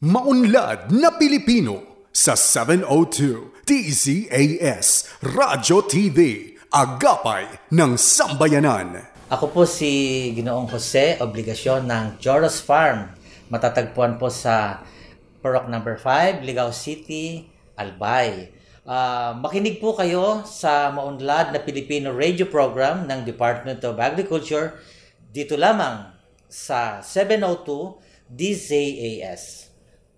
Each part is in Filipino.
Maunlad na Pilipino sa 702 DZAS Radyo TV, Agapay ng Sambayanan. Ako po si Ginoong Jose Obligasyon ng Joros Farm. Matatagpuan po sa Purok No. 5, Ligao City, Albay. Makinig po kayo sa Maunlad na Pilipino radio program ng Department of Agriculture dito lamang sa 702 DZAS.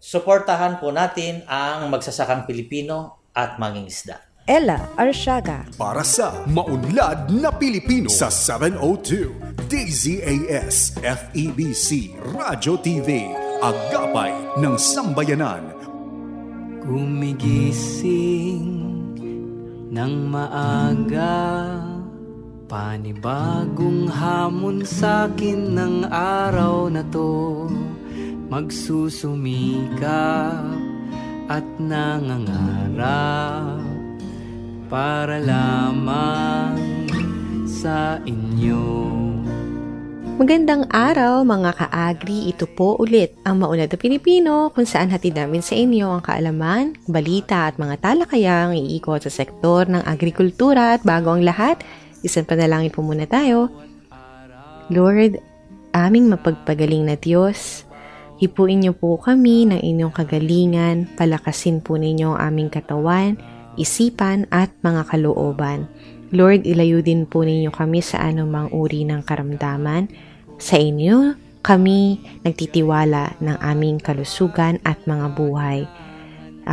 Suportahan po natin ang magsasakang Pilipino at mangingisda. Ella Arsiaga. Para sa Maunlad na Pilipino sa 702 DZAS FEBC Radyo TV, Agapay ng Sambayanan. Gumigising ng maaga, panibagong hamon sa'kin ng araw na to. Magsusumikap at nangangarap para lamang sa inyo. Magandang araw mga ka-agri, ito po ulit ang Maunlad na Pilipino kung saan hatid namin sa inyo ang kaalaman, balita at mga talakayang iikot sa sektor ng agrikultura. At bago ang lahat, isang panalangin po muna tayo. Lord, aming mapagpagaling na Diyos, hipuin niyo po kami ng inyong kagalingan, palakasin po ninyo ang aming katawan, isipan at mga kalooban. Lord, ilayo din po ninyo kami sa anumang uri ng karamdaman. Sa inyo, kami nagtitiwala ng aming kalusugan at mga buhay.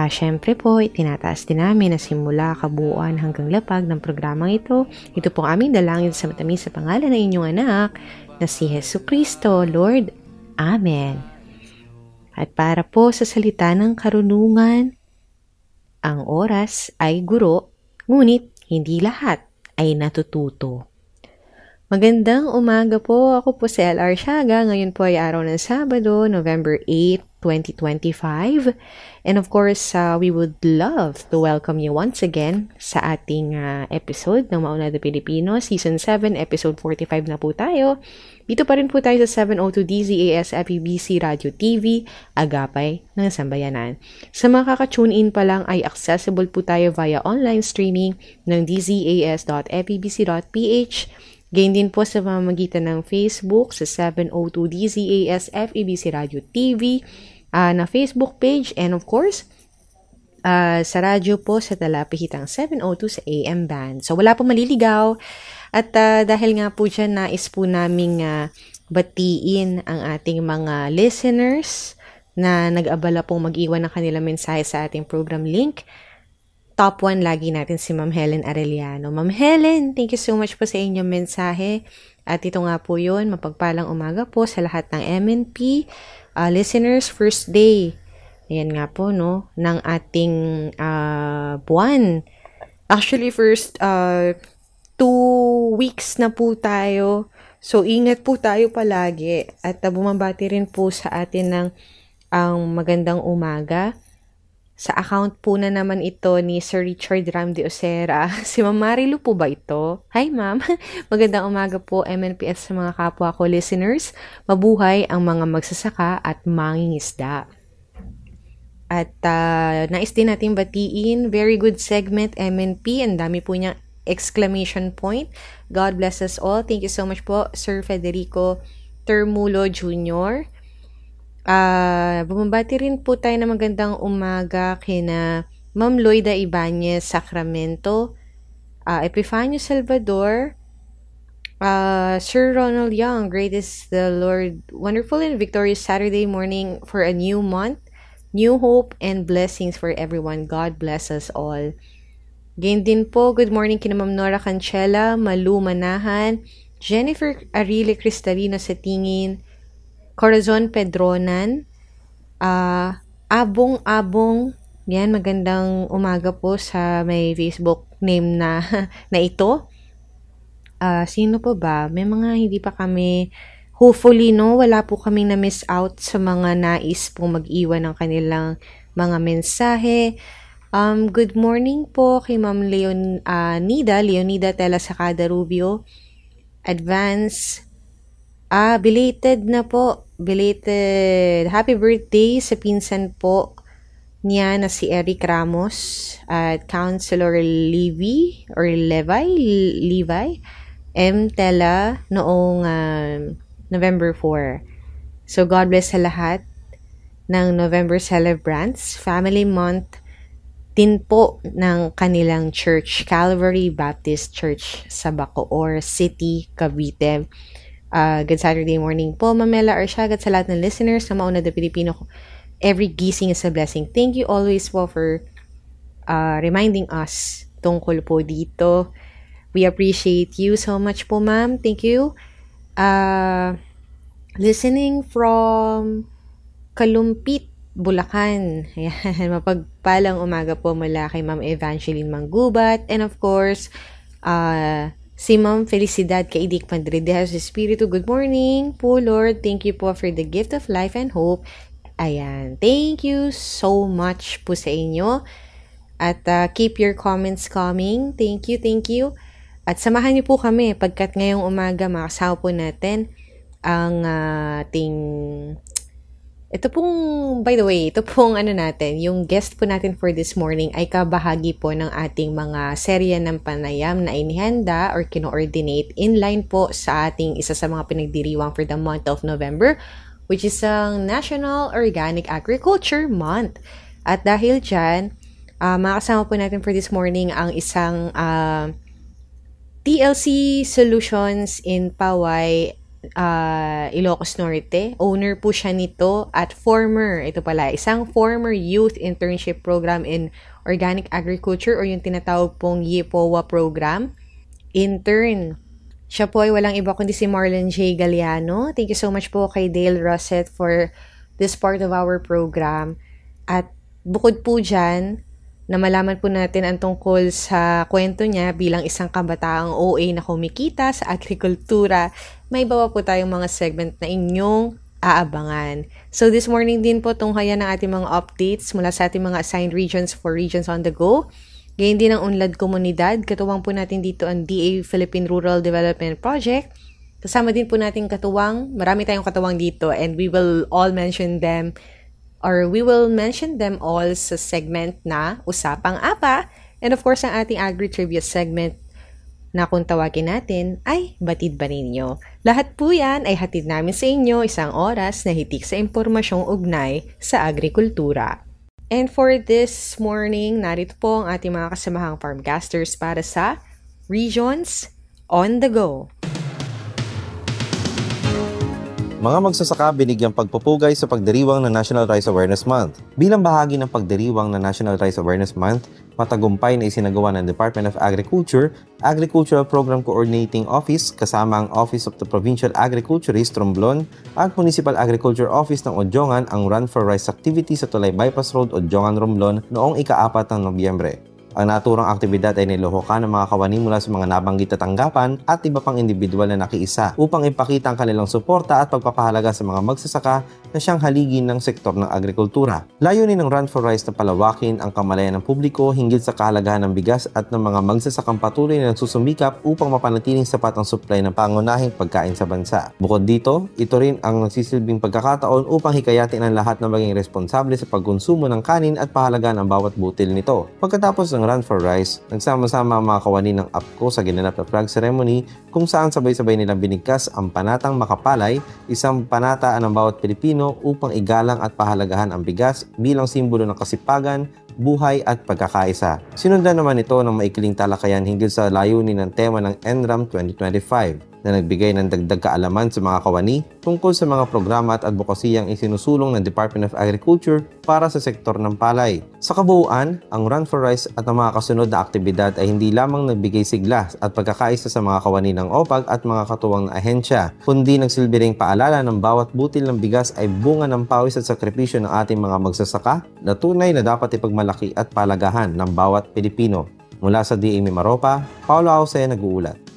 Siyempre po, itinataas din namin na simula kabuuan hanggang lapag ng programang ito. Ito po aming dalangin sa matamis sa pangalan ng inyong anak na si Jesucristo, Lord. Amen. At para po sa salita ng karunungan, ang oras ay guro, ngunit hindi lahat ay natututo. Magandang umaga po. Ako po si Ella Arsiaga. Ngayon po ay araw ng Sabado, November 8, 2025. And of course, we would love to welcome you once again sa ating episode ng Maunlad na Pilipino. Season 7, episode 45 na po tayo. Dito pa rin po tayo sa 702 DZAS FEBC Radio TV, Agapay ng Sambayanan. Sa mga kaka-tune in pa lang ay accessible po tayo via online streaming ng dzas.febc.ph. Gayon din po sa pamamagitan ng Facebook sa 702 DZAS FEBC Radio TV na Facebook page, and of course, sa radyo po sa talapihitang 702 sa AM band. So wala po maliligaw. At dahil nga po dyan, nais po naming batiin ang ating mga listeners na nag-abala pong mag-iwan ng kanilang mensahe sa ating program link. Top 1 lagi natin si Ma'am Helen Arellano. Ma'am Helen, thank you so much po sa inyong mensahe. At ito nga po yun, mapagpalang umaga po sa lahat ng MNP listeners, first day. Ayan nga po, no, ng ating buwan. Actually, first 2 weeks na po tayo. So, ingat po tayo palagi. At bumabati rin po sa atin ng ang magandang umaga. Sa account po na naman ito ni Sir Richard Ram de Osera. Si Ma'am Marilu po ba ito? Hi, Ma'am. Magandang umaga po, MNPS sa mga kapwa ko listeners. Mabuhay ang mga magsasaka at mangingisda. At nais din natin batiin. Very good segment, MNP. Ang dami po niyang exclamation point. God bless us all. Thank you so much po, Sir Federico Termulo Jr. Bumabati rin po tayo ng magandang umaga kina Ma'am Loida Ibanez Sacramento, Epifanio Salvador, Sir Ronald Young, great is the Lord, wonderful and victorious Saturday morning for a new month, new hope and blessings for everyone. God bless us all. Gain din po, good morning kina Ma'am Nora Cancela, Malu Manahan, Jennifer Arile Cristalino sa Tingin, Corazon Pedronan, Abong, yan, magandang umaga po sa may Facebook name na ito. Sino po ba? May mga hindi pa kami, hopefully, no, wala po kaming na-miss out sa mga nais pong mag-iwan ng kanilang mga mensahe. Good morning po kay Ma'am Leonida Tela Sacada Rubio, Advance Belated na po. Belated happy birthday sa pinsan po niya na si Eric Ramos at Councilor Levi M. Tela noong November 4. So, God bless sa lahat ng November celebrants. Family Month din po ng kanilang church, Calvary Baptist Church sa Bacoor City, Cavite. Good Saturday morning po, Mamela Arshagat, sa lahat ng listeners na Mauna de Pilipino. Every gising is a blessing. Thank you always po for reminding us tungkol po dito. We appreciate you so much po, ma'am. Thank you. Listening from Kalumpit, Bulacan. Ayan, mapagpalang umaga po mula kay Ma'am Evangeline Manggubat. And of course, si Ma'am Felicidad Kaidik Madridejas Espiritu. Good morning po, Lord. Thank you po for the gift of life and hope. Ayan, thank you so much po sa inyo. At keep your comments coming. Thank you. At samahan niyo po kami pagkat ngayong umaga makasama po natin ang ito pong yung guest po natin for this morning ay kabahagi po ng ating mga serya ng panayam na inihanda or kino-ordinate inline po sa ating isa sa mga pinagdiriwang for the month of November, which is ang National Organic Agriculture Month. At dahil dyan, makasama po natin for this morning ang isang TLC Solutions in Paway, Ilocos Norte. Owner po siya nito at isang former youth internship program in organic agriculture or yung tinatawag pong YEPOA program. Intern. Siya po ay walang iba kundi si Marlon J. Galiano. Thank you so much po kay Dale Rosset for this part of our program. At bukod po dyan, na malaman po natin ang tungkol sa kwento niya bilang isang kabataang OA na kumikita sa agrikultura, may bawa po tayong mga segment na inyong aabangan. So this morning din po tunghayan ng ating mga updates mula sa ating mga assigned regions for Regions on the Go. Gayon din ang Unlad Komunidad. Katuwang po natin dito ang DA Philippine Rural Development Project. Kasama din po natin katuwang, marami tayong katuwang dito and we will mention them all sa segment na Usapang Apa. And of course, ang ating Agri-Trivia segment na kung tawagin natin ay Batid ba ninyo? Lahat po yan ay hatid namin sa inyo isang oras na hitik sa impormasyong ugnay sa agrikultura. And for this morning, narito po ang ating mga kasamahang farmcasters para sa Regions on the Go. Mga magsasaka binigyang pagpupugay sa pagdiriwang ng National Rice Awareness Month. Bilang bahagi ng pagdiriwang ng National Rice Awareness Month, matagumpay na isinagawa ng Department of Agriculture, Agricultural Program Coordinating Office kasama ang Office of the Provincial Agriculturist Romblon at Municipal Agriculture Office ng Odjongan ang Run for Rice activity sa Tulay Bypass Road, Odjongan, Romblon noong ika-4 ng Nobyembre. Ang naturang aktibidad ay niluhukan ng mga kawani mula sa mga nabanggit na tanggapan at iba pang individual na nakiisa upang ipakita ang kanilang suporta at pagpapahalaga sa mga magsasaka na siyang haligi ng sektor ng agrikultura. Layunin ng Run for Rice na palawakin ang kamalayan ng publiko hinggil sa kahalagahan ng bigas at ng mga magsasakang patuloy na nagsusumikap upang mapanatiling sapat ang supply ng pangunahing pagkain sa bansa. Bukod dito, ito rin ang nagsisilbing pagkakataon upang hikayatin ang lahat na maging responsable sa pagkonsumo ng kanin at pahalagaan ang bawat butil nito. Pagkatapos ng Run for Rice, nagsama-sama ang mga kawani ng APCO sa ginanap na flag ceremony kung saan sabay-sabay nilang binigkas ang panatang makapalay, isang panataan ng bawat Pilipino upang igalang at pahalagahan ang bigas bilang simbolo ng kasipagan, buhay at pagkakaisa. Sinundan naman ito ng maikling talakayan hinggil sa layunin ng tema ng NRAM 2025 na nagbigay ng dagdag kaalaman sa mga kawani tungkol sa mga programa at advokasiyang isinusulong ng Department of Agriculture para sa sektor ng palay. Sa kabuuan, ang Run for Rice at ang mga kasunod na aktibidad ay hindi lamang nagbigay sigla at pagkakaisa sa mga kawani ng OPAG at mga katuwang na ahensya, kundi nagsilbi ring paalala ng bawat butil ng bigas ay bunga ng pawis at sakripisyo ng ating mga magsasaka na tunay na dapat ipagmalaki at palagahan ng bawat Pilipino. Mula sa DA Mimaropa, Paulo Jose nag-uulat.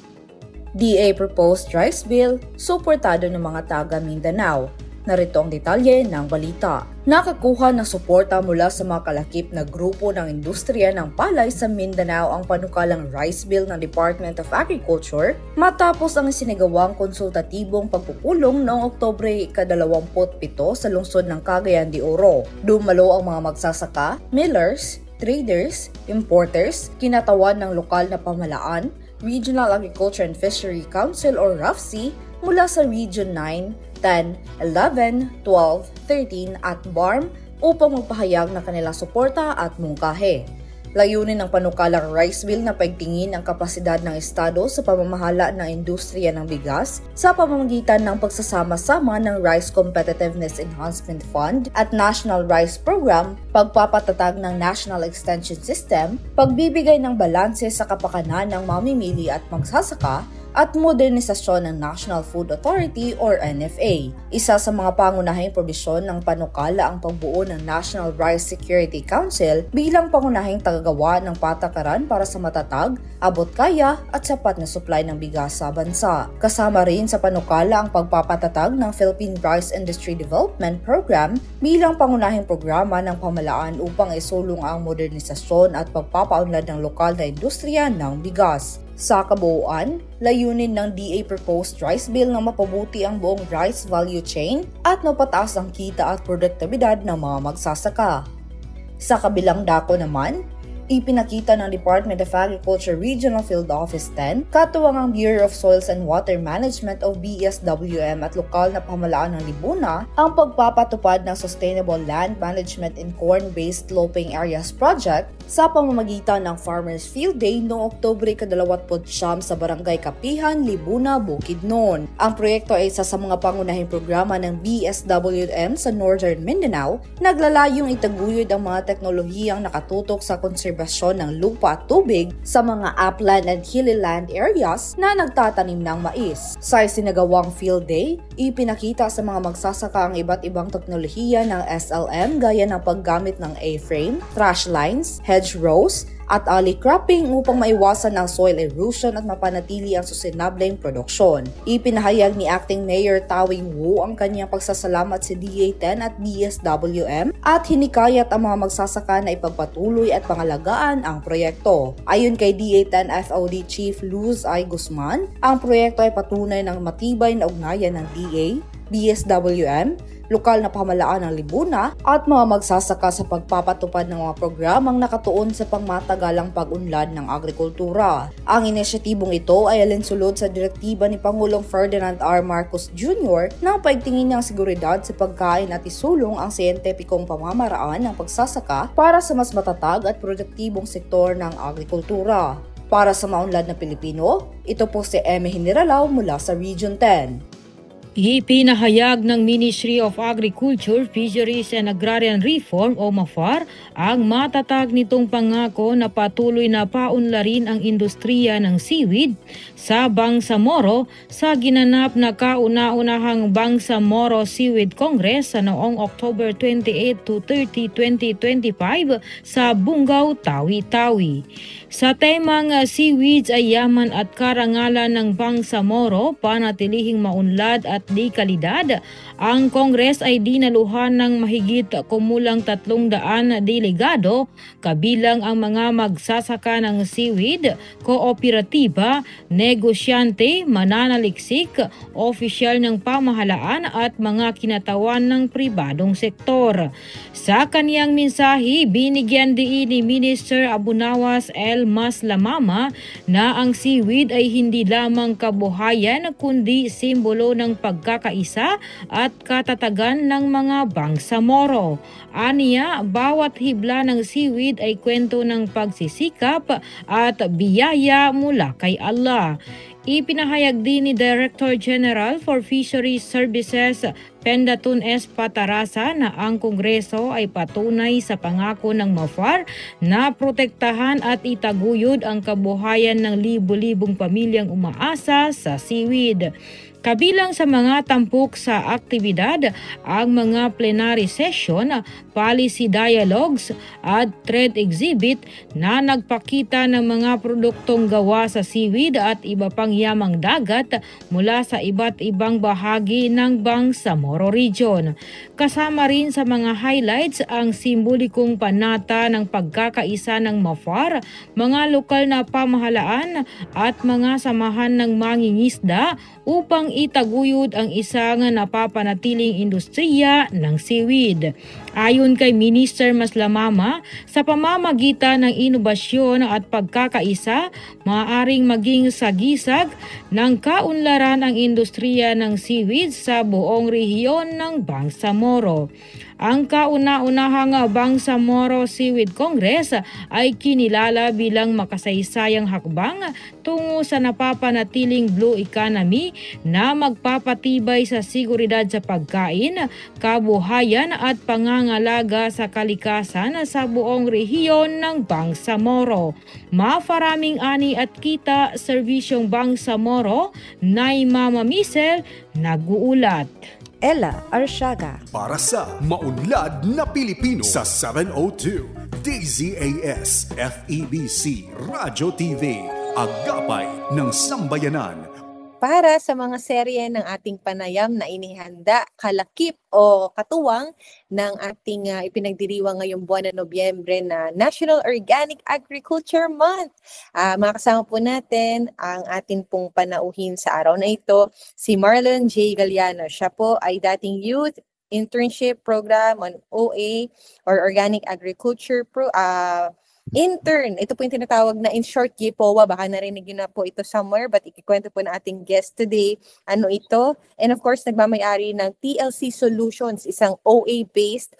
DA proposed rice bill, suportado ng mga taga Mindanao. Narito ang detalye ng balita. Nakakuha ng suporta mula sa mga kalakip na grupo ng industriya ng palay sa Mindanao ang panukalang rice bill ng Department of Agriculture matapos ang isinagawang konsultatibong pagpupulong noong Oktubre 27 sa lungsod ng Cagayan de Oro. Dumalo ang mga magsasaka, millers, traders, importers, kinatawan ng lokal na pamahalaan, Regional Agriculture and Fishery Council or RAFC mula sa Region 9, 10, 11, 12, 13 at BARM upang magpahayag ng kanilang suporta at mungkahi. Layunin ng panukalang rice bill na paigtingin ang kapasidad ng Estado sa pamamahala ng industriya ng bigas sa pamamagitan ng pagsasama-sama ng Rice Competitiveness Enhancement Fund at National Rice Program, pagpapatatag ng National Extension System, pagbibigay ng balanse sa kapakanan ng mamimili at magsasaka, at modernisasyon ng National Food Authority or NFA. Isa sa mga pangunahing probisyon ng panukala ang pagbuo ng National Rice Security Council bilang pangunahing tagagawa ng patakaran para sa matatag, abot-kaya at sapat na supply ng bigas sa bansa. Kasama rin sa panukala ang pagpapatatag ng Philippine Rice Industry Development Program bilang pangunahing programa ng pamahalaan upang isulong ang modernisasyon at pagpapaunlad ng lokal na industriya ng bigas. Sa kabuuan, layunin ng DA proposed rice bill na mapabuti ang buong rice value chain at mapataas ang kita at produktibidad ng mga magsasaka. Sa kabilang dako naman, ipinakita ng Department of Agriculture Regional Field Office 10, katuwang ang Bureau of Soils and Water Management o BSWM at lokal na pamahalaan ng Libuna ang pagpapatupad ng Sustainable Land Management in Corn-Based Sloping Areas Project sa pamamagitan ng Farmers Field Day noong Oktubre 29 sa Barangay Kapihan, Libuna, Bukidnon. Ang proyekto ay isa sa mga pangunahing programa ng BSWM sa Northern Mindanao, naglalayong itaguyod ang mga teknolohiyang nakatutok sa konserbasyon ng lupa at tubig sa mga upland and hilly land areas na nagtatanim ng mais. Sa isinagawang Field Day, ipinakita sa mga magsasaka ang iba't ibang teknolohiya ng SLM gaya ng paggamit ng A-frame, trash lines, hedgerows, at alley cropping upang maiwasan ang soil erosion at mapanatili ang sustainableng produksyon. Ipinahayag ni Acting Mayor Tawing Wu ang kanyang pagsasalamat sa DA10 at BSWM at hinikayat ang mga magsasaka na ipagpatuloy at pangalagaan ang proyekto. Ayon kay DA10 FOD Chief Luz I. Guzman, ang proyekto ay patunay ng matibay na ugnayan ng DA, BSWM, lokal na pamahalaan ng Libuna at mga magsasaka sa pagpapatupad ng mga programang nakatuon sa pangmatagalang pag-unlad ng agrikultura. Ang inisyatibong ito ay alinsulod sa direktiba ni Pangulong Ferdinand R. Marcos Jr. na paigtingin ng seguridad sa pagkain at isulong ang siyentipikong pamamaraan ng pagsasaka para sa mas matatag at produktibong sektor ng agrikultura. Para sa maunlad na Pilipino, ito po si Eme Generalao mula sa Region 10. Ipinahayag ng Ministry of Agriculture, Fisheries and Agrarian Reform o MAFAR ang matatag nitong pangako na patuloy na paunlarin ang industriya ng seaweed sa Bangsamoro sa ginanap na kauna-unahang Bangsamoro Seaweed Congress sa noong October 28 to 30, 2025 sa Bungaw, Tawi-Tawi. Sa temang seaweeds ay yaman at karangalan ng Bangsamoro, panatilihing maunlad at di kalidad, ang Kongres ay dinaluhan ng mahigit kumulang 300 delegado, kabilang ang mga magsasaka ng seaweed, kooperatiba, negosyante, mananaliksik, opisyal ng pamahalaan at mga kinatawan ng pribadong sektor. Sa kaniyang mensahe, binigyan diin ni Minister Abunawas L. Maslamama na ang seaweed ay hindi lamang kabuhayan kundi simbolo ng pagkakaisa at katatagan ng mga Bangsamoro. Aniya, bawat hibla ng seaweed ay kwento ng pagsisikap at biyaya mula kay Allah. Ipinahayag din ni Director General for Fisheries Services Pendatun S. Patarasa na ang Kongreso ay patunay sa pangako ng MAFAR na protektahan at itaguyod ang kabuhayan ng libu-libong pamilyang umaasa sa seaweed. Kabilang sa mga tampok sa aktibidad ang mga plenary session, policy dialogues at trade exhibit na nagpakita ng mga produktong gawa sa seaweed at iba pang yamang dagat mula sa iba't ibang bahagi ng Bangsamoro Region. Kasama rin sa mga highlights ang simbolikong panata ng pagkakaisa ng MAFAR, mga lokal na pamahalaan at mga samahan ng mangingisda upang itaguyod ang isang napapanatiling industriya ng seaweed. Ayon kay Minister Maslamama, sa pamamagitan ng inobasyon at pagkakaisa, maaaring maging sagisag ng kaunlaran ang industriya ng seaweed sa buong rehiyon ng Bangsamoro. Ang kauna-unahang Bangsamoro Seaweed Congress ay kinilala bilang makasaysayang hakbang tungo sa napapanatiling blue economy na magpapatibay sa seguridad sa pagkain, kabuhayan at pangangalaga sa kalikasan sa buong rehiyon ng Bangsamoro. Mafaraming ani at kita, Serbisyong Bangsamoro, Nay Mama Misel, nag-uulat. Ella Arsiaga. Para sa Maunlad na Pilipino sa 702 DZAS FEBC Radyo TV, Agapay ng Sambayanan. Para sa mga serye ng ating panayam na inihanda, kalakip o katuwang ng ating ipinagdiriwang ngayong buwan ng Nobyembre na National Organic Agriculture Month. Makasama po natin ang atin pong panauhin sa araw na ito, si Marlon J. Galliano. Siya po ay dating Youth Internship Program on OA or Organic Agriculture intern. Ito po yung tinatawag na in short GPOA. Baka narinig nyo na po ito somewhere, but ikikwento po na ating guest today. Ano ito? And of course, nagmamayari ng TLC Solutions, isang OA-based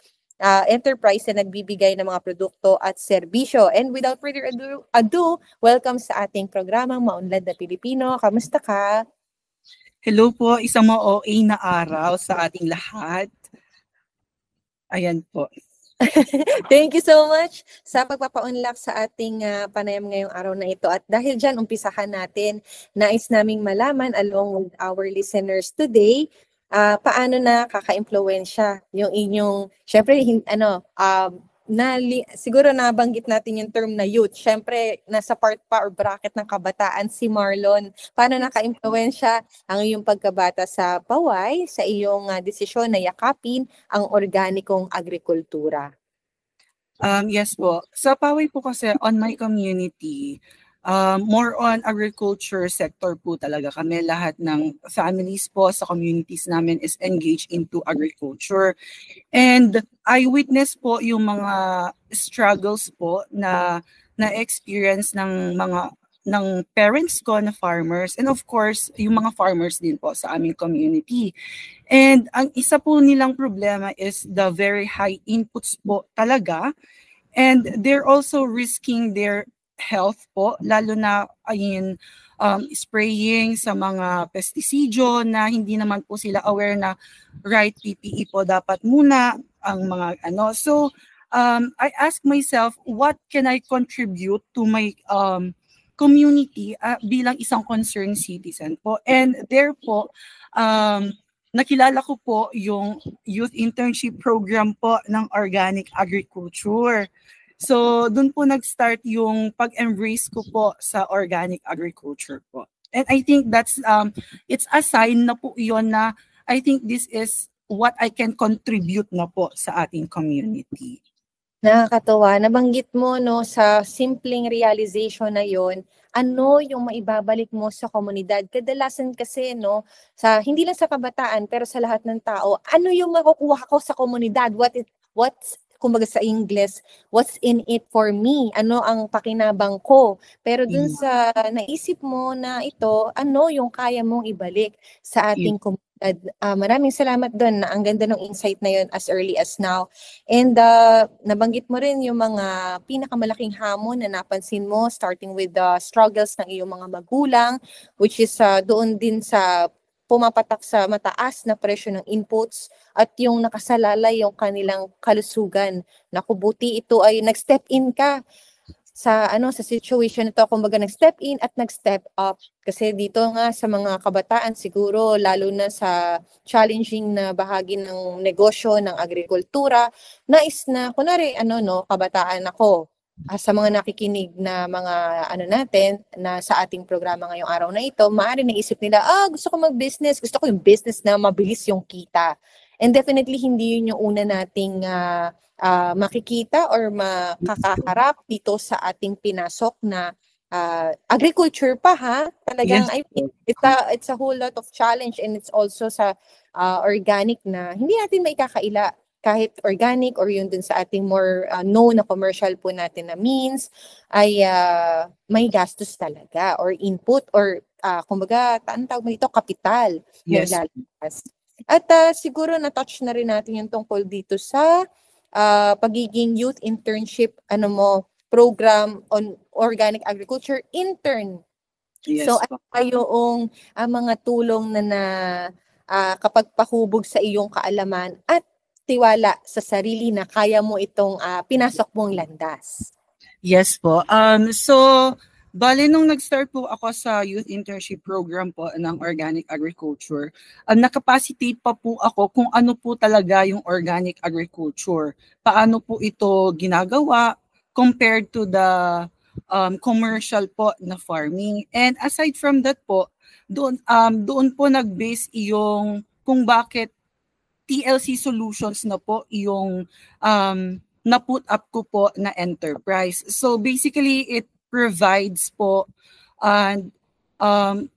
enterprise na nagbibigay ng mga produkto at serbisyo. And without further ado, welcome sa ating programang Maunlad na Pilipino. Kamusta ka? Hello po, isang OA na araw sa ating lahat. Ayan po. Thank you so much sa pagpapaunlak sa ating panayam ngayong araw na ito. At dahil dyan, umpisahan natin, nais naming malaman along with our listeners today, paano na kaka-impluwensya yung inyong, syempre, siguro nabanggit natin yung term na youth. Syempre, nasa part pa or bracket ng kabataan si Marlon. Paano naka-impluwensya ang iyong pagkabata sa Paway, sa iyong desisyon na yakapin ang organikong agrikultura? Yes po. Sa Paway po kasi on my community, more on agriculture sector po talaga kami. Lahat ng families po sa communities namin is engaged into agriculture. And I witness po yung mga struggles po na experience ng parents ko na farmers, and of course yung mga farmers din po sa aming community. And ang isa po nilang problema is the very high inputs po talaga, and they're also risking their health po, lalo na spraying sa mga pestisidyo na hindi naman po sila aware na right PPE po dapat muna ang mga So I ask myself, what can I contribute to my community bilang isang concerned citizen po? And there po, nakilala ko po yung youth internship program po ng organic agriculture. So doon po nag-start yung pag-embrace ko po sa organic agriculture po. And I think that's it's a sign na po yon na I think this is what I can contribute na po sa ating community. Nakakatuwa. Nabanggit mo sa simpleng realization na yon, ano yung maibabalik mo sa komunidad? Kadalasan kasi hindi lang sa kabataan pero sa lahat ng tao, ano yung makukuha ko sa komunidad? What's kumbaga sa English, what's in it for me? Ano ang pakinabang ko? Pero dun sa naisip mo na ito, ano yung kaya mong ibalik sa ating komunidad? Maraming salamat doon na ang ganda ng insight na yun as early as now. And nabanggit mo rin yung mga pinakamalaking hamon na napansin mo, starting with the struggles ng iyong mga magulang, which is doon din sa pumapatak sa mataas na presyo ng inputs at yung nakasalalay yung kanilang kalusugan. Naku, buti ito ay nag-step in ka. sa situation nito, kumbaga nag-step in at nag-step up. Kasi dito nga sa mga kabataan siguro, lalo na sa challenging na bahagi ng negosyo ng agrikultura, nais na kunwari kabataan ako. Sa mga nakikinig na mga natin na sa ating programa ngayong araw na ito, maaari naisip nila, gusto ko mag-business, gusto ko yung business na mabilis yung kita. And definitely hindi yun yung una nating makikita or makakaharap dito sa ating pinasok na agriculture pa talagang. Yes. I mean, it's a whole lot of challenge, and it's also sa organic na hindi natin maikakaila kahit organic or yun dun sa ating more known na commercial po natin na means ay may gastos talaga or input or kumbaga tawag mo ito, kapital. Yes. At siguro na-touch na rin natin yung tungkol dito sa pagiging youth internship program on organic agriculture intern. Yes. So ano pa yung mga tulong na kapag pahubog sa iyong kaalaman at tiwala sa sarili na kaya mo itong pinasok mong landas? Yes po. So bale, nung nag-start po ako sa youth internship program po ng organic agriculture, nakapacitate pa po ako kung ano po talaga yung organic agriculture. Paano po ito ginagawa compared to the commercial po na farming. And aside from that po, doon po nag-base yung kung bakit TLC Solutions na po yung na-put up ko po na enterprise. So basically, it provides po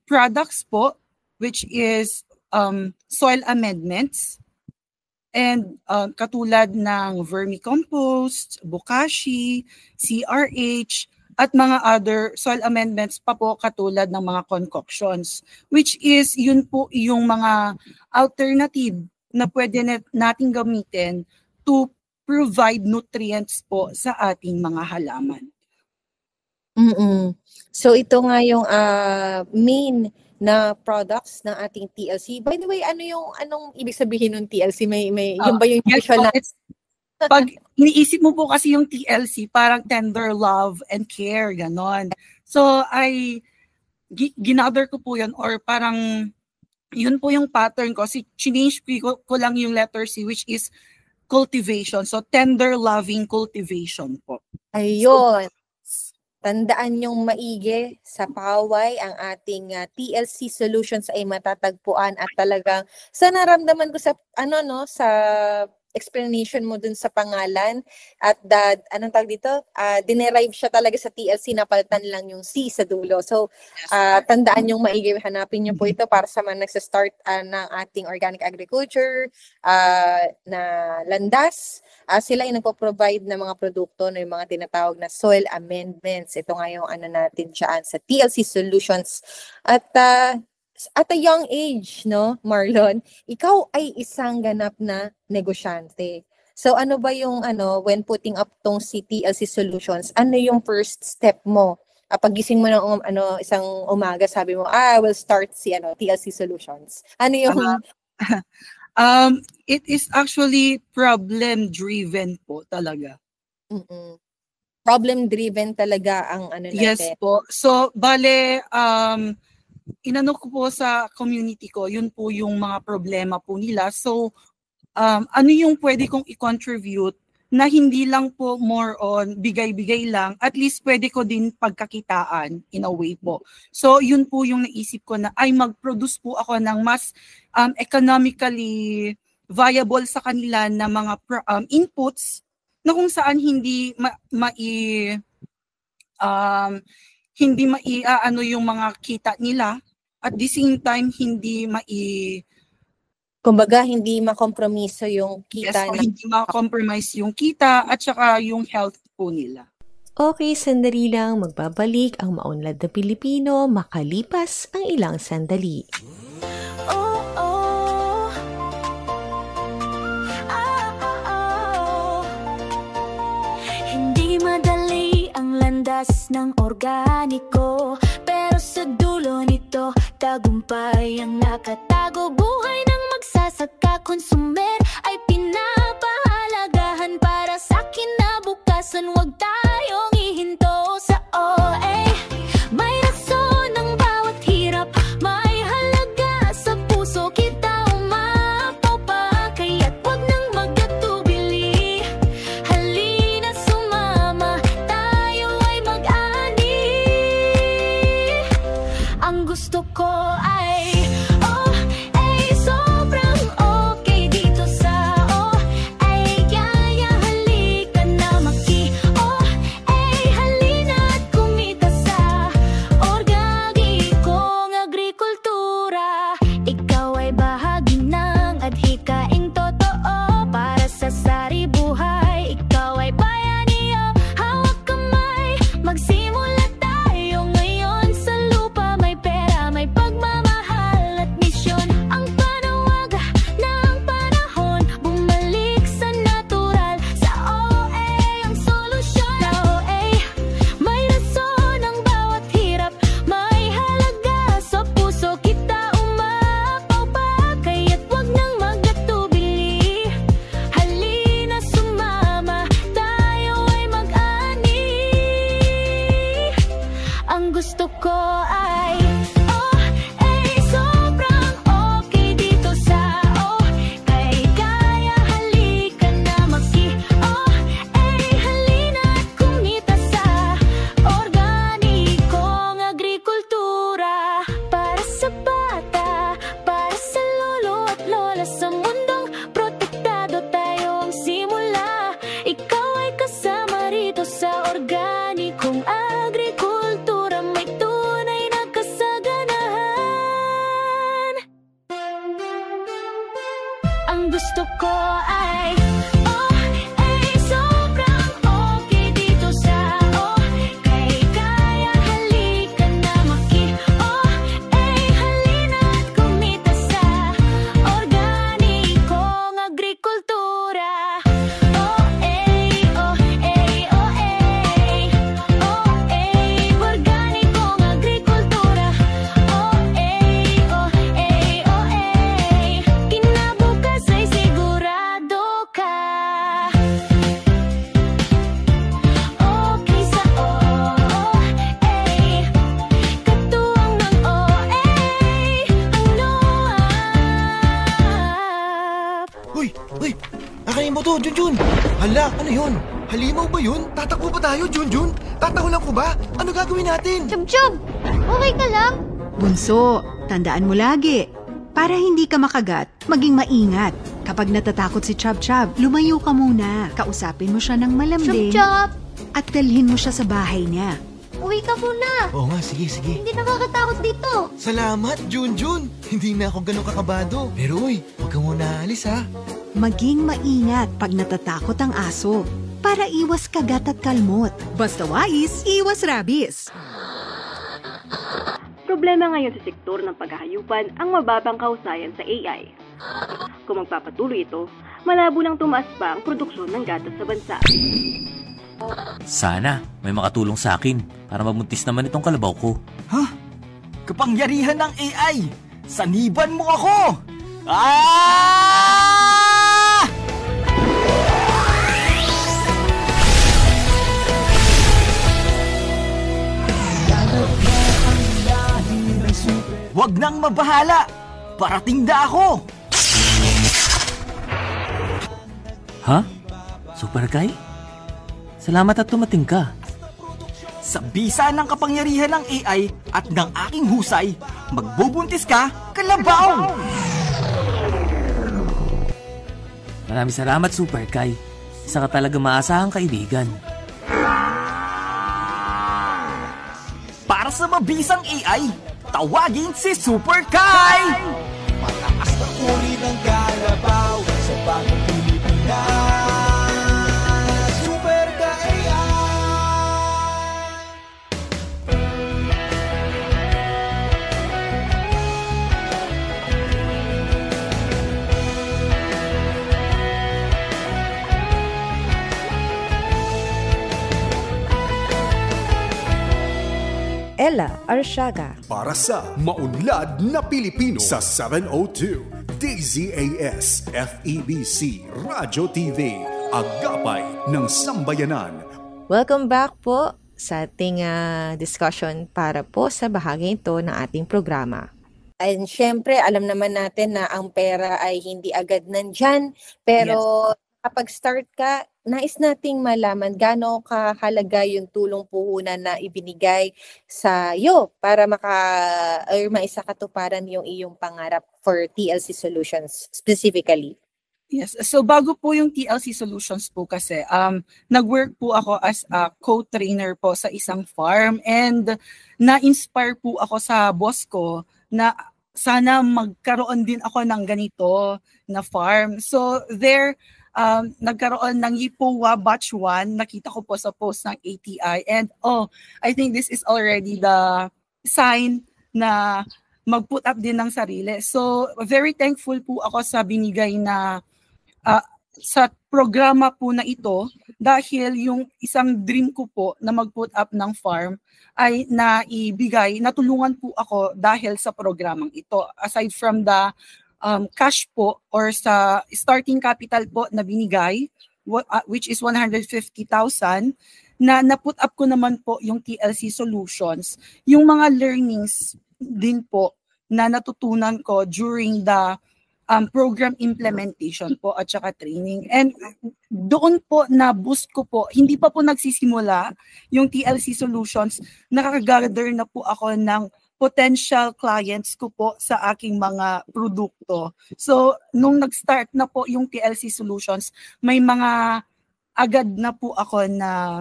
products po which is soil amendments and katulad ng vermicompost, bokashi, CRH, at mga other soil amendments pa po katulad ng mga concoctions, which is yun po yung mga alternative na pwede nating gamitin to provide nutrients po sa ating mga halaman. So ito nga yung main na products ng ating TLC. By the way, anong ibig sabihin ng TLC? May yun ba yung usual na? Pag iniisip mo po kasi yung TLC, parang tender love and care, ganon. So ginather ko po yun, or parang yun po yung pattern ko. Change ko lang yung letter C, which is cultivation. So tender loving cultivation po. Ayun. Tandaan yung maigi sa paway ang ating TLC Solutions ay matatagpuan at talagang sa naramdaman ko sa sa explanation mo dun sa pangalan at anong tawag dito? Dinerive siya talaga sa TLC, napalitan lang yung C sa dulo. So tandaan yung maigi, hanapin niyo po ito para sa mga nagsa-start ng ating organic agriculture na landas. Sila ay nagpo-provide ng mga produkto na yung mga tinatawag na soil amendments. Ito nga yung natin dyan sa TLC Solutions. At a young age, no, Marlon, ikaw ay isang ganap na negosyante. So ano ba yung when putting up tong TLC Solutions, ano yung first step mo? Pagising mo ng isang umaga, sabi mo, I will start TLC Solutions. Ano yung it is actually problem-driven po talaga. Problem-driven talaga ang natin. Yes po. So, bale, inano ko po sa community ko, yun po yung mga problema po nila. So, ano yung pwede kong i-contribute na hindi lang po more on bigay-bigay lang, at least pwede ko din pagkakitaan in a way po. So, yun po yung naisip ko na ay mag-produce po ako ng mas economically viable sa kanila na mga inputs na kung saan hindi yung mga kita nila, at the same time hindi kumbaga hindi makompromiso yung kita. Yes, hindi ma-compromise yung kita at saka yung health po nila. Okay, sandali lang, magbabalik ang maunlad na Pilipino makalipas ang ilang sandali. Hindi madali ang landas ng organiko, pero sa dulo nito tagumpay ang nakatago. Buhay ng magsasaka, konsumer ay pinapahalagahan. Para sa kinabukasan, huwag tayong ihinto. to, Junjun? Hala, ano yun? Halimaw ba yun? Tatakbo ba tayo, Junjun? Tatahulan ko ba? Ano gagawin natin? Chub-chub! Okay ka lang? Bunso, tandaan mo lagi. Para hindi ka makagat, maging maingat. Kapag natatakot si Chub-Chub, lumayo ka muna. Kausapin mo siya ng malambing. Chub-Chub! At dalhin mo siya sa bahay niya. Uwi ka muna! Oo nga, sige. Hindi nakakatakot dito. Salamat, Junjun! Hindi na ako ganun kakabado. Pero uy, huwag ka muna aalis ha. Maging maingat pag natatakot ang aso. Para iwas kagat at kalmot. Basta wais, iwas rabies. Problema ngayon sa sektor ng paghahayupan ang mababang kausayan sa AI. Kung magpapatuloy ito, malabo nang tumaas pa ang produksyon ng gatas sa bansa. Sana may makatulong sa akin para mabuntis naman itong kalabaw ko. Ha? Kapangyarihan ng AI! Saniban mo ako! Ah! Huwag nang mabahala! Parating na ako! Ha? Super Kai? Salamat at tumating ka. Sa bisa ng kapangyarihan ng AI at ng aking husay, magbubuntis ka, kalabaw! Maraming salamat, Super Kai. Isa ka talaga maasahang kaibigan. Para sa mabisang AI, tawagin si Super Kai! Mataas na uri ng kalabaw sa bagong Pilipinas. Super Kai AI! Ella Arsiaga. Para sa Maunlad na Pilipino sa 702 DZAS FEBC Radyo TV, Agapay ng Sambayanan. Welcome back po sa ating discussion para po sa bahagi ito ng ating programa. And syempre, alam naman natin na ang pera ay hindi agad nandyan. Pero kapag start ka, nais nating malaman gaano kahalaga yung tulong puhunan na ibinigay sa iyo para maisakatuparan yung iyong pangarap for TLC Solutions specifically. Yes. So bago po yung TLC Solutions po kasi, nag-work po ako as a co-trainer po sa isang farm and na-inspire po ako sa boss ko na sana magkaroon din ako ng ganito na farm. So there, nagkaroon ng YIPOA Batch 1, nakita ko po sa post ng ATI and I think this is already the sign na mag-put up din ng sarili. So very thankful po ako sa binigay na sa programa po na ito dahil yung isang dream ko po na mag-put up ng farm ay naibigay, natulungan po ako dahil sa programang ito. Aside from the cash po or sa starting capital po na binigay, which is 150,000, na put up ko naman po yung TLC Solutions, yung mga learnings din po na natutunan ko during the program implementation po at saka training. And doon po na-boost ko po, hindi pa po nagsisimula yung TLC Solutions, nakaka-gather na po ako ng potential clients ko po sa aking mga produkto. So, nung nag-start na po yung TLC Solutions, may mga agad na po ako na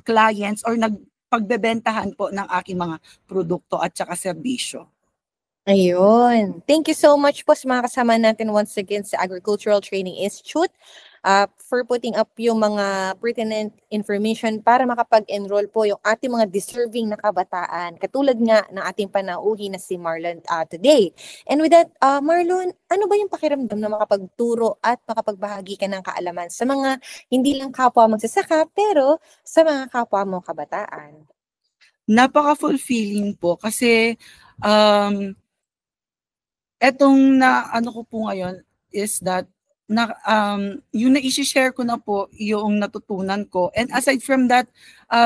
clients or nagpagbebentahan po ng aking mga produkto at saka serbisyo. Ayun. Thank you so much po sa mga kasama natin once again sa Agricultural Training Institute for putting up yung mga pertinent information para makapag-enroll po yung ating mga deserving na kabataan. Katulad nga ng ating panauhi na si Marlon today. And with that, Marlon, ano ba yung pakiramdam na makapagturo at makapagbahagi ka ng kaalaman sa mga hindi lang kapwa magsasaka pero sa mga kapwa mo kabataan? Napaka-fulfilling po kasi etong na ano ko po ngayon is that yung na-i-share ko na po yung natutunan ko. And aside from that,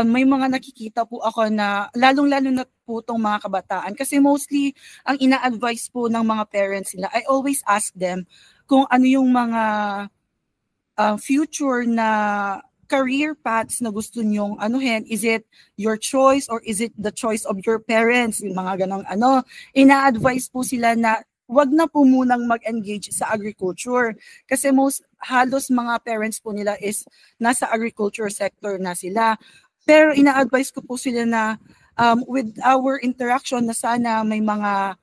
may mga nakikita po ako na lalong-lalo na po itong mga kabataan. Kasi mostly, ang ina-advise po ng mga parents nila, I always ask them kung ano yung mga future na career paths na gusto nyong anuhin? Is it your choice or is it the choice of your parents? Yung mga ganong ina-advise po sila na wag na po munang mag-engage sa agriculture. Kasi halos mga parents po nila is nasa agriculture sector na sila. Pero ina-advise ko po sila na with our interaction na sana may mga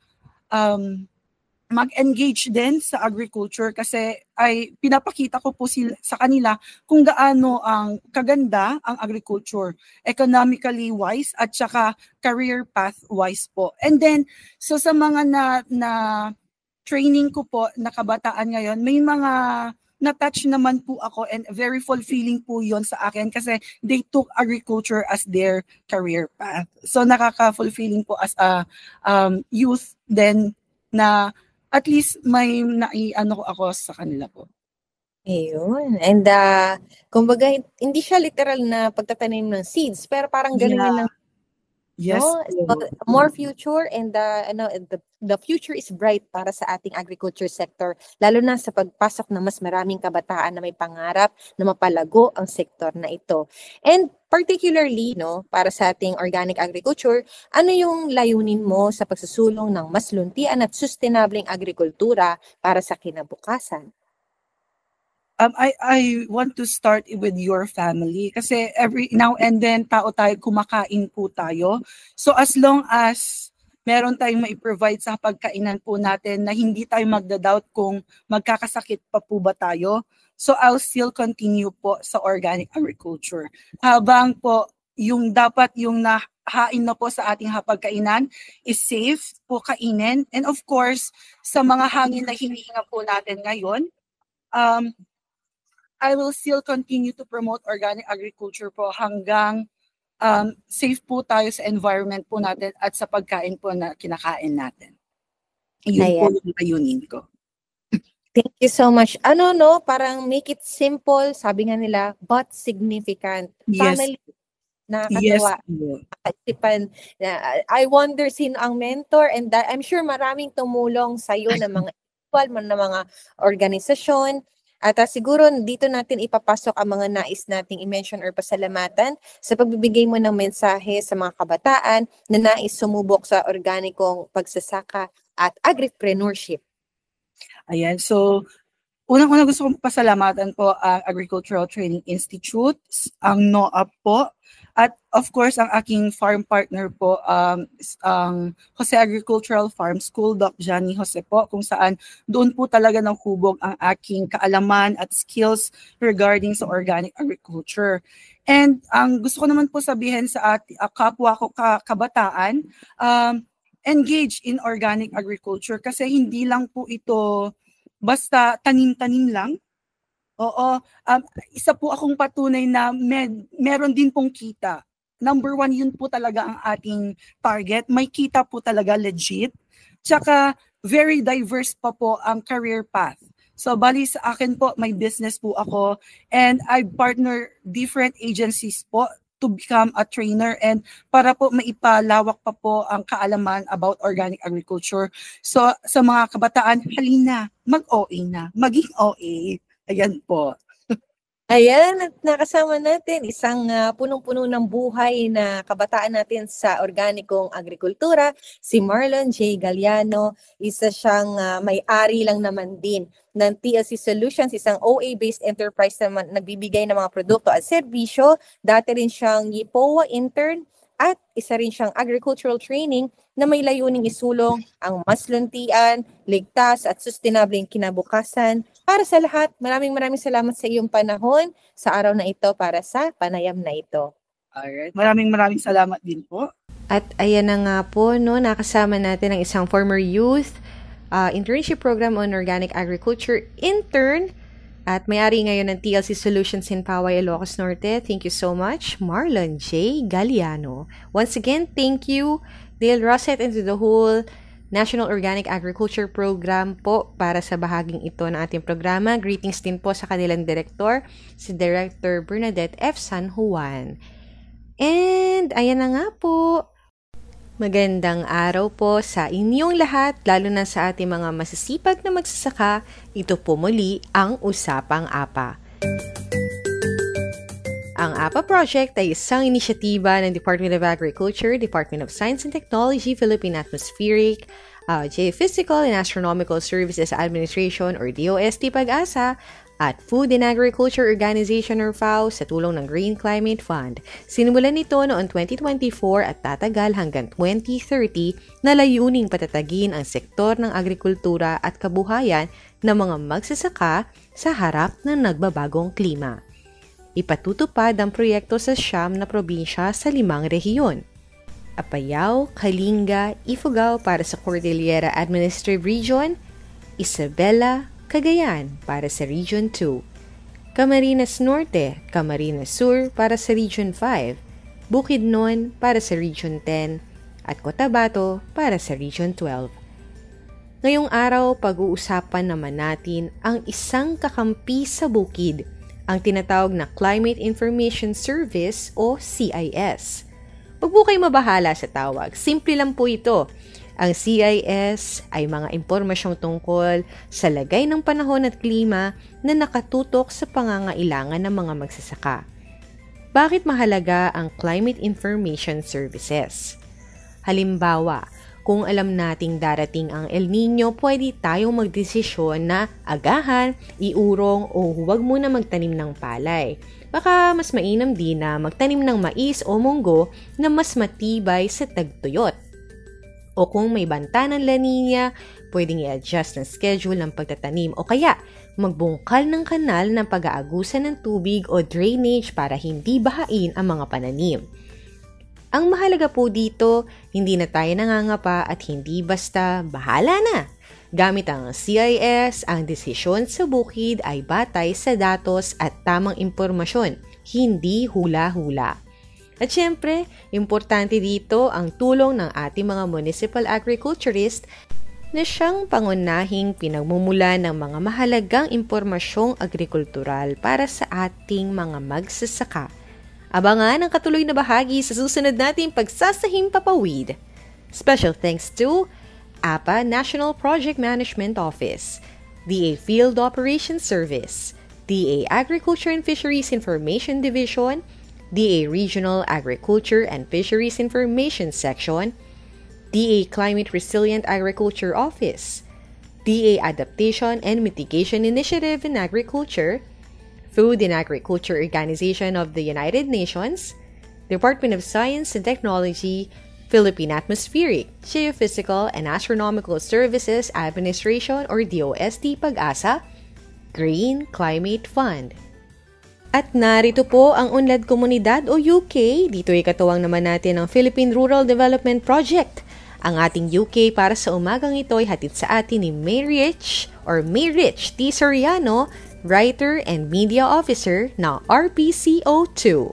mag-engage din sa agriculture kasi ay pinapakita ko po sa kanila kung gaano ang kaganda ang agriculture, economically wise at saka career path wise po. And then, so sa mga na training ko po na kabataan ngayon, may mga na-touch naman po ako and very fulfilling po yon sa akin kasi they took agriculture as their career path. So nakaka-fulfilling po as a youth then na at least may naiano ako sa kanila po. Ayun. And kumbaga, hindi siya literal na pagtatanim ng seeds, pero parang ganun yun lang. Yes. No? So, more future and the future is bright para sa ating agriculture sector, lalo na sa pagpasok ng mas maraming kabataan na may pangarap na mapalago ang sektor na ito. And particularly, para sa ating organic agriculture, ano yung layunin mo sa pagsusulong ng mas luntian at sustainableng agrikultura para sa kinabukasan? I want to start with your family kasi every now and then tao tayo, kumakain po tayo. So as long as meron tayong mai-provide sa pagkainan po natin na hindi tayo magda-doubt kung magkakasakit pa po ba tayo, so I'll still continue po sa organic agriculture. Habang po yung dapat yung nahain na po sa ating hapagkainan is safe po kainin. And of course, sa mga hangin na hinihinga po natin ngayon, I will still continue to promote organic agriculture po hanggang safe po tayo sa environment po natin at sa pagkain po na kinakain natin. Yun po yung layunin ko. Thank you so much. Parang make it simple, sabi nga nila, but significant. Yes. Family, nakakatawa. Yes. I wonder sino ang mentor and I'm sure maraming tumulong sa'yo ng mga individual, ng mga organisasyon. At siguro dito natin ipapasok ang mga nais nating i-mention or pasalamatan sa pagbibigay mo ng mensahe sa mga kabataan na nais sumubok sa organikong pagsasaka at agripreneurship. Ayan, so unang-una gusto kong pasalamatan po ang Agricultural Training Institute, ang NOAP po, at of course ang aking farm partner po, ang Jose Agricultural Farm School, Doc Johnny Jose po, kung saan doon po talaga naghubog ang aking kaalaman at skills regarding sa organic agriculture. And ang gusto ko naman po sabihin sa kapwa ko kabataan, engage in organic agriculture kasi hindi lang po ito basta tanim-tanim lang. Oo, isa po akong patunay na meron din pong kita. Number 1, yun po talaga ang ating target. May kita po talaga legit. Tsaka very diverse pa po ang career path. So bali sa akin po, may business po ako and I partner different agencies po to become a trainer and para po maipalawak pa po ang kaalaman about organic agriculture. So sa mga kabataan, halina, mag-OA na, maging OA. Ayan po. Ayan, at nakasama natin isang punong-puno ng buhay na kabataan natin sa organikong agrikultura, si Marlon J. Galliano. Isa siyang may-ari lang naman din ng TLC Solutions, isang OA-based enterprise na nagbibigay ng mga produkto at serbisyo. Dati rin siyang YPOA intern at isa rin siyang agricultural training na may layuning isulong ang mas luntian, ligtas at sustainableng kinabukasan para sa lahat. Maraming salamat sa iyong panahon sa araw na ito para sa panayam na ito. Alright. Maraming salamat din po. At ayan na nga po, nakasama natin ang isang former youth internship program on organic agriculture intern at may-ari ngayon ng TLC Solutions in Poway, Ilocos Norte. Thank you so much, Marlon J. Galliano. Once again, thank you, Dale Rosset, and to the whole National Organic Agriculture Program po para sa bahaging ito ng ating programa. Greetings din po sa kanilang director, si Director Bernadette F. San Juan. And ayan na nga po. Magandang araw po sa inyong lahat, lalo na sa ating mga masisipag na magsasaka. Ito po muli ang Usapang APA. Ang APA project ay isang inisyatiba ng Department of Agriculture, Department of Science and Technology, Philippine Atmospheric, Geophysical and Astronomical Services Administration or DOST Pag-asa at Food and Agriculture Organization or FAO sa tulong ng Green Climate Fund. Sinimulan nito noong 2024 at tatagal hanggang 2030 na layuning patatagin ang sektor ng agrikultura at kabuhayan ng mga magsasaka sa harap ng nagbabagong klima. Ipatutupad ang proyekto sa 9 na probinsya sa 5 rehiyon. Apayao, Kalinga, Ifugao para sa Cordillera Administrative Region, Isabela, Cagayan para sa Region 2, Camarines Norte, Camarines Sur para sa Region 5, Bukidnon para sa Region 10, at Cotabato para sa Region 12. Ngayong araw, pag-uusapan naman natin ang isang kakampi sa bukid, ang tinatawag na Climate Information Service o CIS. Huwag po kayo mabahala sa tawag. Simple lang po ito. Ang CIS ay mga impormasyong tungkol sa lagay ng panahon at klima na nakatutok sa pangangailangan ng mga magsasaka. Bakit mahalaga ang Climate Information Services? Halimbawa, kung alam nating darating ang El Niño, pwede tayong magdesisyon na agahan, iurong o huwag muna magtanim ng palay. Baka mas mainam din na magtanim ng mais o munggo na mas matibay sa tagtuyot. O kung may banta ng La Nina, pwedeng i-adjust ng schedule ng pagtatanim o kaya magbungkal ng kanal ng pag-aagusan ng tubig o drainage para hindi bahain ang mga pananim. Ang mahalaga po dito, hindi na tayo nangangapa at hindi basta bahala na. Gamit ang CIS, ang desisyon sa bukid ay batay sa datos at tamang impormasyon, hindi hula-hula. At syempre, importante dito ang tulong ng ating mga municipal agriculturist na siyang pangunahing pinagmumula ng mga mahalagang impormasyong agrikultural para sa ating mga magsasaka. Abangan ang katuloy na bahagi sa susunod nating pagsasahim papawid. Special thanks to APA National Project Management Office, DA Field Operations Service, DA Agriculture and Fisheries Information Division, DA Regional Agriculture and Fisheries Information Section, DA Climate Resilient Agriculture Office, DA Adaptation and Mitigation Initiative in Agriculture, Food and Agriculture Organization of the United Nations, Department of Science and Technology, Philippine Atmospheric, Geophysical and Astronomical Services Administration or DOST Pag-asa, Green Climate Fund. At narito po ang Unlad Komunidad o UK. Dito ay katuwang naman natin ang Philippine Rural Development Project. Ang ating UK para sa umagang ito ay hatid sa atin ni Mayrich T. Soriano, Writer and Media Officer ng RPCO2.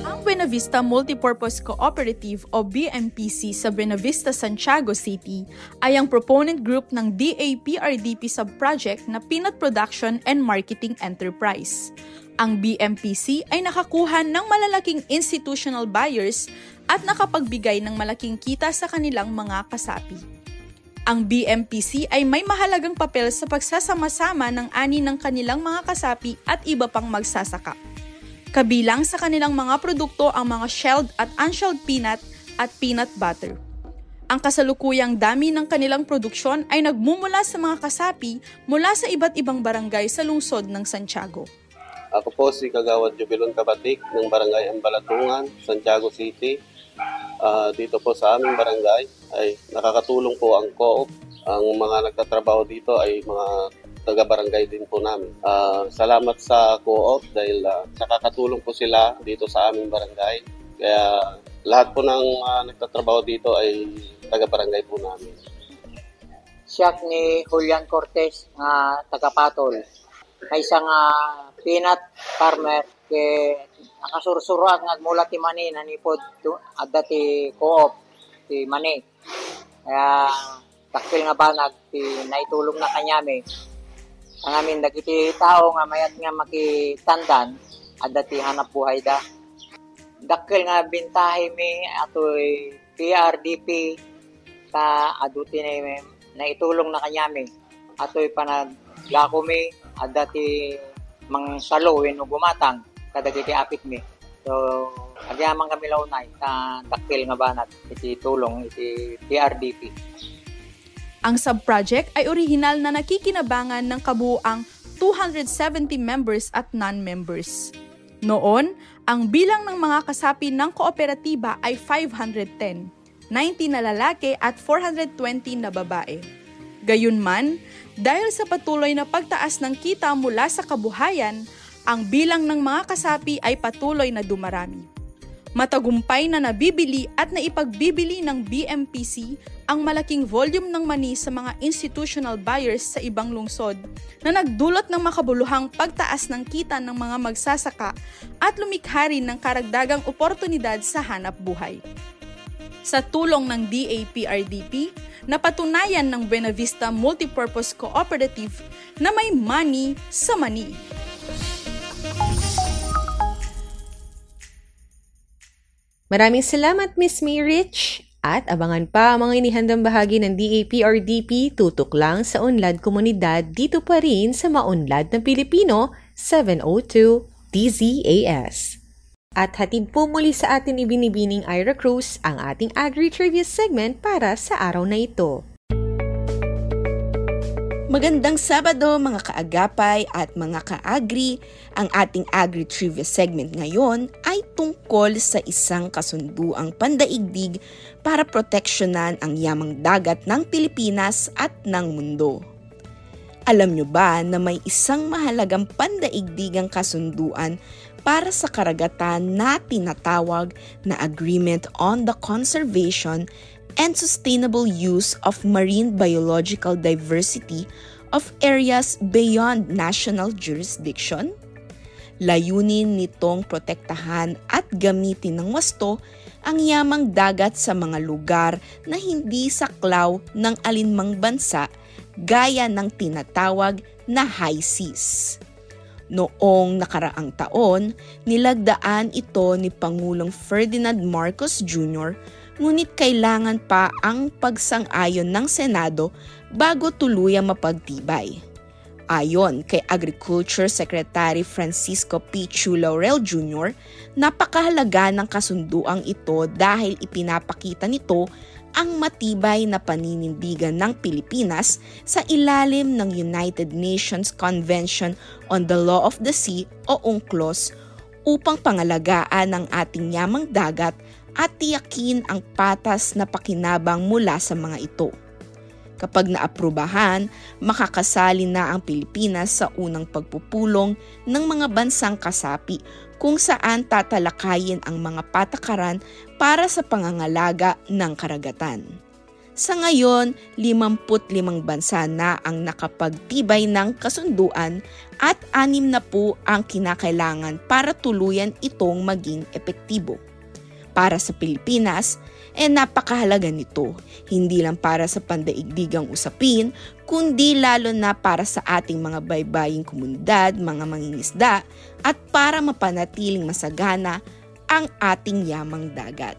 Ang Buena Vista Multipurpose Cooperative o BMPC sa Buena Vista, Santiago City ay ang proponent group ng DAPRDP subproject na Peanut Production and Marketing Enterprise. Ang BMPC ay nakakuha ng malalaking institutional buyers at nakapagbigay ng malaking kita sa kanilang mga kasapi. Ang BMPC ay may mahalagang papel sa pagsasama-sama ng ani ng kanilang mga kasapi at iba pang magsasaka. Kabilang sa kanilang mga produkto ang mga shelled at unshelled peanut at peanut butter. Ang kasalukuyang dami ng kanilang produksyon ay nagmumula sa mga kasapi mula sa iba't ibang barangay sa lungsod ng Santiago. Ako po si Kagawad Jubilon Kabatik ng Barangay Ambalatungan, Santiago City. Dito po sa aming barangay ay nakakatulong po ang co-op. Ang mga nagtatrabaho dito ay mga taga-barangay din po namin. Salamat sa co-op dahil nakakatulong po sila dito sa aming barangay. Kaya lahat po ng nagtatrabaho dito ay taga-barangay po namin. Siyak ni Julian Cortez nga taga-Patol. May isang peanut farmer kay nakasursuruan nga mula ti Mani nanipod adda ti co-op ti Mani. Kaya takpil nga banag ti naitulong na kanyami. Ang amin dagiti tao nga mayat nga makitandan adda ti hanap buhay da. Dakkel nga bintahe mi atoy PRDP ta aduti na naitulong na kanyami. ato'y panaglakomi, at dati mang salo, gumatang, kadagiti apit mi. So, agyaman kami launay, daktil nga banat, iti tulong, iti PRDP. Ang sub-project ay orihinal na nakikinabangan ng kabuuang 270 members at non-members. Noon, ang bilang ng mga kasapi ng kooperatiba ay 510, 90 na lalaki at 420 na babae. Gayunman, dahil sa patuloy na pagtaas ng kita mula sa kabuhayan, ang bilang ng mga kasapi ay patuloy na dumarami. Matagumpay na nabibili at naipagbibili ng BMPC ang malaking volume ng mani sa mga institutional buyers sa ibang lungsod na nagdulot ng makabuluhang pagtaas ng kita ng mga magsasaka at lumikha rin ng karagdagang oportunidad sa hanap buhay. Sa tulong ng DAPRDP, napatunayan ng Buena Vista Multipurpose Cooperative na may money sa mani. Maraming salamat, Miss May Rich. At abangan pa ang mga inihandang bahagi ng DAPRDP tutok lang sa Unlad Komunidad dito pa rin sa Maunlad ng Pilipino 702 DZAS. At hatid po muli sa atin ibinibining Ira Cruz ang ating Agri-Trivia segment para sa araw na ito. Magandang Sabado mga kaagapay at mga kaagri. Ang ating Agri-Trivia segment ngayon ay tungkol sa isang kasunduang pandaigdig para proteksyonan ang yamang dagat ng Pilipinas at ng mundo. Alam nyo ba na may isang mahalagang pandaigdigang kasunduan para sa karagatan na tinatawag na Agreement on the Conservation and Sustainable Use of Marine Biological Diversity of Areas Beyond National Jurisdiction? Layunin nitong protektahan at gamitin ng wasto ang yamang dagat sa mga lugar na hindi saklaw ng alinmang bansa gaya ng tinatawag na high seas. Noong nakaraang taon, nilagdaan ito ni Pangulong Ferdinand Marcos Jr., ngunit kailangan pa ang pagsang-ayon ng Senado bago tuluyang mapagtibay. Ayon kay Agriculture Secretary Francisco P. Chu Laurel Jr., napakahalaga ng kasunduang ito dahil ipinapakita nito ang matibay na paninindigan ng Pilipinas sa ilalim ng United Nations Convention on the Law of the Sea o UNCLOS upang pangalagaan ang ating yamang dagat at tiyakin ang patas na pakinabang mula sa mga ito. Kapag naaprubahan, makakasali na ang Pilipinas sa unang pagpupulong ng mga bansang kasapi kung saan tatalakayin ang mga patakaran para sa pangangalaga ng karagatan. Sa ngayon, 55 bansa na ang nakapagtibay ng kasunduan at 6 na po ang kinakailangan para tuluyan itong maging epektibo. Para sa Pilipinas, napakahalaga nito, hindi lang para sa pandaigdigang usapin, kundi lalo na para sa ating mga baybaying komunidad, mga mangingisda, at para mapanatiling masagana ang ating yamang dagat.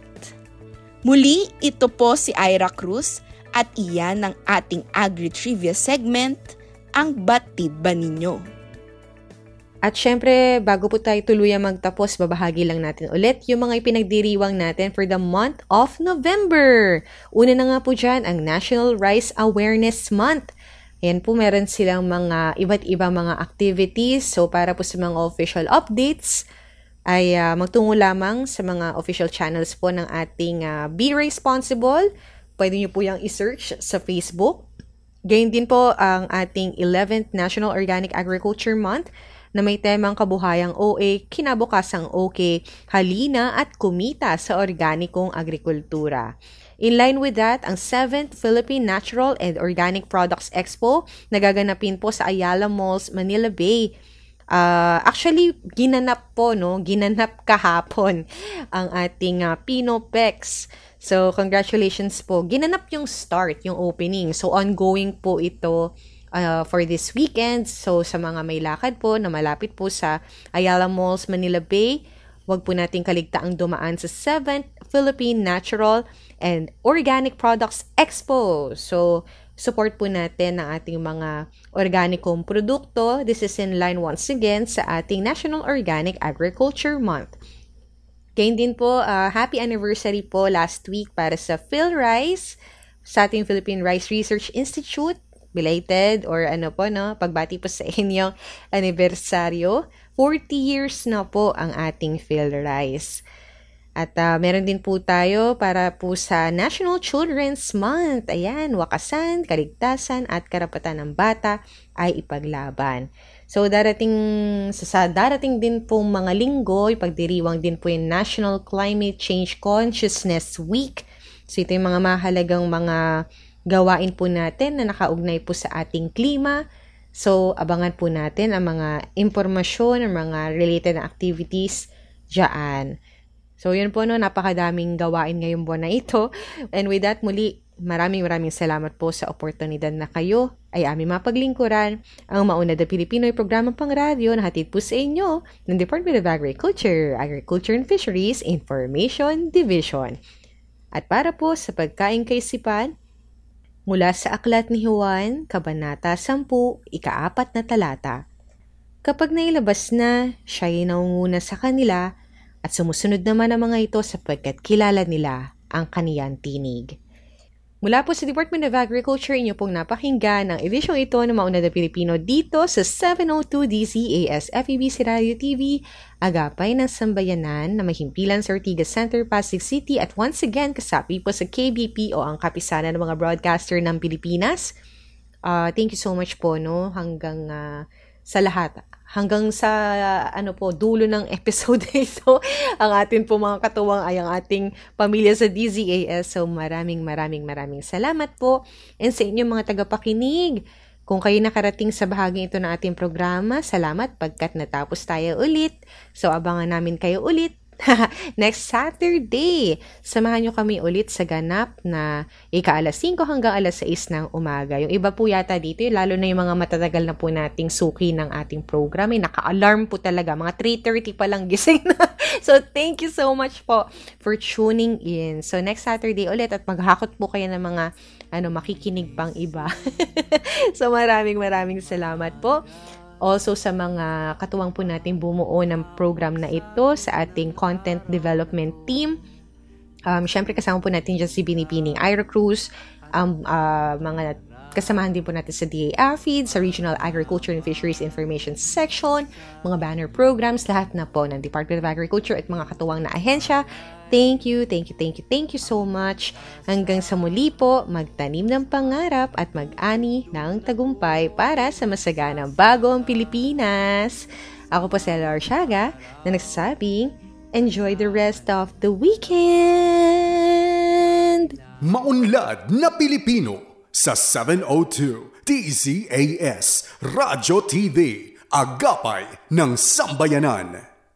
Muli, ito po si Ira Cruz at iyan ang ating Agri-Trivia segment, ang Batid Ba Ninyo? At syempre, bago po tayo tuluyang magtapos, babahagi lang natin ulit yung mga ipinagdiriwang natin for the month of November. Una na nga po dyan, ang National Rice Awareness Month. Ayan po, meron silang mga iba't ibang mga activities. So, para po sa mga official updates, ay magtungo lamang sa mga official channels po ng ating Be Responsible. Pwede nyo po yung i-search sa Facebook. Gayun din po ang ating 11th National Organic Agriculture Month, na may temang kabuhayang OA, kinabukasang OK, halina at kumita sa organikong agrikultura. In line with that, ang 7th Philippine Natural and Organic Products Expo na gaganapin po sa Ayala Malls, Manila Bay. Actually, ginanap kahapon ang ating Pinopex. So, congratulations po. Ginanap yung start, yung opening. So, ongoing po ito for this weekend. So, sa mga may lakad po na malapit po sa Ayala Malls, Manila Bay, huwag po nating kaligtaang dumaan sa 7th Philippine Natural and Organic Products Expo. So, support po natin ang ating mga organikong produkto. This is in line once again sa ating National Organic Agriculture Month. Kaya din po, happy anniversary po last week para sa PhilRice, sa ating Philippine Rice Research Institute. Belated or pagbati po sa inyong anibersaryo. 40 years na po ang ating PhilRice. At meron din po tayo para po sa National Children's Month. Ayan, wakasan, kaligtasan at karapatan ng bata ay ipaglaban. So darating din po mga linggo, ipagdiriwang din po yung National Climate Change Consciousness Week. So ito yung mga mahalagang mga gawain po natin na nakaugnay po sa ating klima. So abangan po natin ang mga impormasyon, ang mga related na activities dyan. So yun po, napakadaming gawain ngayong buwan na ito. And with that, muli, maraming salamat po sa oportunidad na kayo ay aming mapaglingkuran ang Maunlad na Pilipino programang pangradyo na hatid po sa inyo ng Department of Agriculture, Agriculture and Fisheries Information Division. At para po sa pagkaing kaisipan, mula sa aklat ni Juan, Kabanata 10, ika-4 na talata. Kapag nailabas na, siya'y naunguna sa kanila at sumusunod naman ang mga ito sapagkat kilala nila ang kaniyang tinig. Mula po sa Department of Agriculture, inyo pong napakinggan ang edisyong ito ng Maunlad na Pilipino dito sa 702 DZAS FEBC Radio TV, agapay ng sambayanan na mahimpilan sa Ortigas Center, Pasig City at once again kasapi po sa KBP o ang kapisanan ng mga broadcaster ng Pilipinas. Thank you so much po hanggang sa lahat. Hanggang sa dulo ng episode na ito, ang atin po mga katuwang ay ang ating pamilya sa DZAS. So maraming salamat po. And sa inyong mga tagapakinig, kung kayo nakarating sa bahaging ito ng ating programa, salamat pagkat natapos tayo ulit. So abangan namin kayo ulit next Saturday. Samahan nyo kami ulit sa ganap na ika-alas 5 hanggang alas 6 ng umaga. Yung iba po yata dito, lalo na yung mga matatagal na po nating suki ng ating program, naka-alarm po talaga. Mga 3:30 pa lang gising na. So, thank you so much po for tuning in. So, next Saturday ulit at maghakot po kayo ng mga makikinig pang iba. So, maraming salamat po. Also sa mga katuwang po natin bumuo ng program na ito sa ating content development team. Siyempre kasama po natin dyan si Binipining Ira Cruz, mga kasamahan din po natin sa DA-AFID, sa Regional Agriculture and Fisheries Information Section, mga banner programs, lahat na po ng Department of Agriculture at mga katuwang na ahensya. Thank you so much. Hanggang sa muli po, magtanim ng pangarap at mag-ani ng tagumpay para sa masaganang bagong Pilipinas. Ako po si Ella Arsiaga na nagsasabing, enjoy the rest of the weekend! Maunlad na Pilipino sa 702 DZAS Radyo TV, agapay ng sambayanan.